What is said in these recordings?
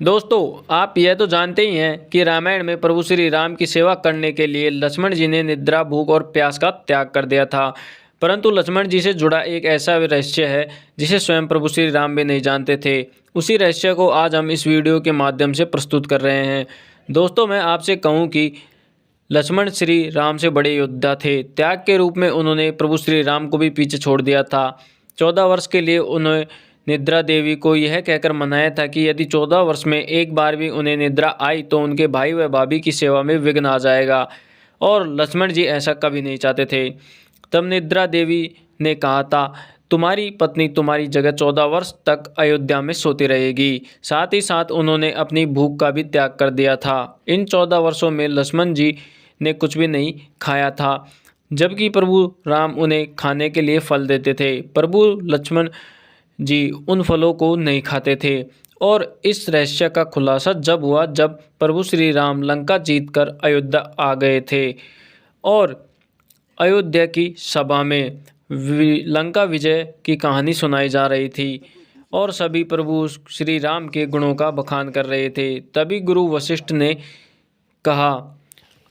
दोस्तों, आप यह तो जानते ही हैं कि रामायण में प्रभु श्री राम की सेवा करने के लिए लक्ष्मण जी ने निद्रा, भूख और प्यास का त्याग कर दिया था। परंतु लक्ष्मण जी से जुड़ा एक ऐसा रहस्य है जिसे स्वयं प्रभु श्री राम भी नहीं जानते थे। उसी रहस्य को आज हम इस वीडियो के माध्यम से प्रस्तुत कर रहे हैं। दोस्तों, मैं आपसे कहूँ कि लक्ष्मण श्री राम से बड़े योद्धा थे। त्याग के रूप में उन्होंने प्रभु श्री राम को भी पीछे छोड़ दिया था। 14 वर्ष के लिए उन्होंने निद्रा देवी को यह कहकर मनाया था कि यदि 14 वर्ष में एक बार भी उन्हें निद्रा आई तो उनके भाई व भाभी की सेवा में विघ्न आ जाएगा, और लक्ष्मण जी ऐसा कभी नहीं चाहते थे। तब निद्रा देवी ने कहा था, तुम्हारी पत्नी तुम्हारी जगह 14 वर्ष तक अयोध्या में सोती रहेगी। साथ ही साथ उन्होंने अपनी भूख का भी त्याग कर दिया था। इन 14 वर्षों में लक्ष्मण जी ने कुछ भी नहीं खाया था, जबकि प्रभु राम उन्हें खाने के लिए फल देते थे। प्रभु लक्ष्मण जी उन फलों को नहीं खाते थे। और इस रहस्य का खुलासा जब हुआ जब प्रभु श्री राम लंका जीतकर अयोध्या आ गए थे, और अयोध्या की सभा में लंका विजय की कहानी सुनाई जा रही थी और सभी प्रभु श्री राम के गुणों का बखान कर रहे थे। तभी गुरु वशिष्ठ ने कहा,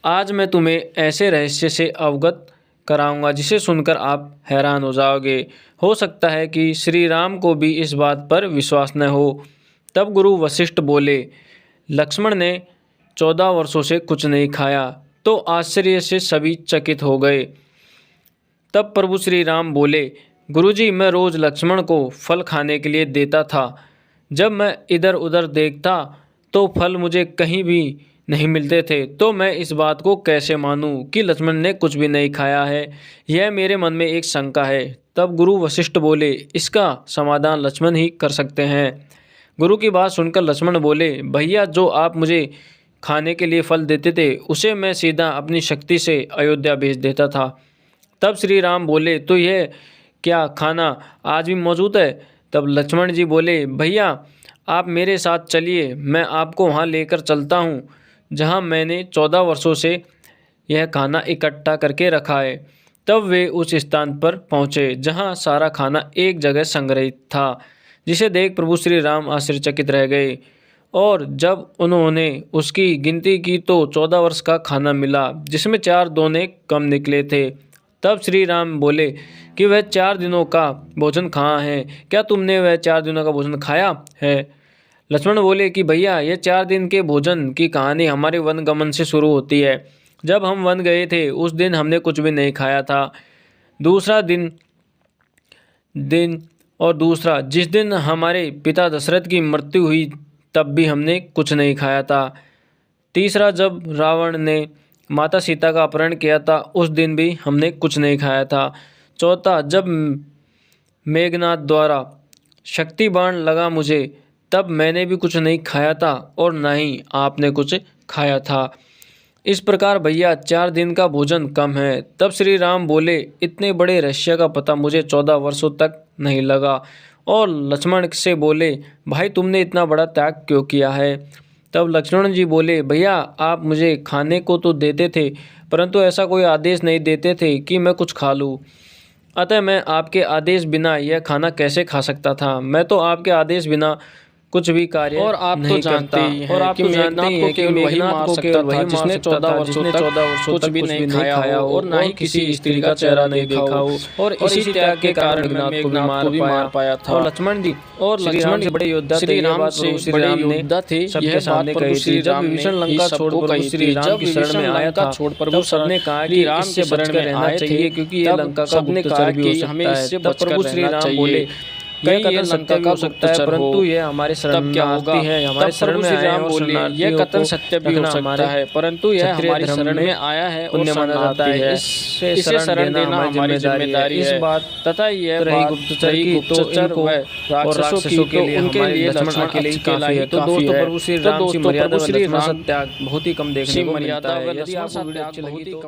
आज मैं तुम्हें ऐसे रहस्य से अवगत कराऊंगा जिसे सुनकर आप हैरान हो जाओगे। हो सकता है कि श्री राम को भी इस बात पर विश्वास न हो। तब गुरु वशिष्ठ बोले, लक्ष्मण ने 14 वर्षों से कुछ नहीं खाया। तो आश्चर्य से सभी चकित हो गए। तब प्रभु श्री राम बोले, गुरुजी, मैं रोज़ लक्ष्मण को फल खाने के लिए देता था। जब मैं इधर उधर देखता तो फल मुझे कहीं भी नहीं मिलते थे, तो मैं इस बात को कैसे मानूं कि लक्ष्मण ने कुछ भी नहीं खाया है। यह मेरे मन में एक शंका है। तब गुरु वशिष्ठ बोले, इसका समाधान लक्ष्मण ही कर सकते हैं। गुरु की बात सुनकर लक्ष्मण बोले, भैया, जो आप मुझे खाने के लिए फल देते थे उसे मैं सीधा अपनी शक्ति से अयोध्या भेज देता था। तब श्री राम बोले, तो यह क्या खाना आज भी मौजूद है? तब लक्ष्मण जी बोले, भैया, आप मेरे साथ चलिए, मैं आपको वहाँ लेकर चलता हूँ जहाँ मैंने 14 वर्षों से यह खाना इकट्ठा करके रखा है। तब वे उस स्थान पर पहुँचे जहाँ सारा खाना एक जगह संग्रहित था, जिसे देख प्रभु श्री राम आश्चर्यचकित रह गए। और जब उन्होंने उसकी गिनती की तो 14 वर्ष का खाना मिला, जिसमें 4 दोने कम निकले थे। तब श्री राम बोले कि वह 4 दिनों का भोजन कहाँ है? क्या तुमने वह 4 दिनों का भोजन खाया है? लक्ष्मण बोले कि भैया, यह 4 दिन के भोजन की कहानी हमारे वन गमन से शुरू होती है। जब हम वन गए थे उस दिन हमने कुछ भी नहीं खाया था। दूसरा दूसरा जिस दिन हमारे पिता दशरथ की मृत्यु हुई तब भी हमने कुछ नहीं खाया था। तीसरा, जब रावण ने माता सीता का अपहरण किया था उस दिन भी हमने कुछ नहीं खाया था। चौथा, जब मेघनाद द्वारा शक्ति बाण लगा मुझे तब मैंने भी कुछ नहीं खाया था और न ही आपने कुछ खाया था। इस प्रकार भैया 4 दिन का भोजन कम है। तब श्री राम बोले, इतने बड़े रहस्य का पता मुझे 14 वर्षों तक नहीं लगा। और लक्ष्मण से बोले, भाई, तुमने इतना बड़ा त्याग क्यों किया है? तब लक्ष्मण जी बोले, भैया, आप मुझे खाने को तो देते थे परंतु ऐसा कोई आदेश नहीं देते थे कि मैं कुछ खा लूँ। अतः मैं आपके आदेश बिना यह खाना कैसे खा सकता था? मैं तो आपके आदेश बिना कुछ भी कार्य और आप तो जानते ही हैं कि मेघनाद को केवल वही मार सकता था जिसने 14 वर्षों तक कुछ भी नहीं खाया हो और ना ही किसी स्त्री का चेहरा नहीं देखा हो। और इसी त्याग के कारण मेघनाद को भी मार पाया था। और लक्ष्मण जी बड़े योद्धा थे। श्री राम से बड़े योद्धा थे। यह बात प्रभु श्री राम ने लंका छोड़ कही थी। जब विभीषण में आया था छोड़ प्रभु सबने कहा कि राम से शरण में रहना चाहिए, क्योंकि ये लंका का सबने कहा कि हमें इससे बचकर रहना चाहिए। कई कथन सत्य भी हो सकता है, परंतु यह हमारे शरण में आती है, हमारे शरण में आया है। और यह कथन सत्य भी हो सकता है, परंतु यह हमारी शरण में आया है और माना जाता है। इसे शरण देना हमारी जिम्मेदारी है। इस बात तथा यह गुप्तचर व राक्षसों के लिए उनके लिए लक्ष्मण अकेला ही तो दोस्तों, प्रभु श्री राम की मर्यादा श्री राम त्याग बहुत ही कम देखने को मिलता है। यदि आपको वीडियो अच्छी लगी तो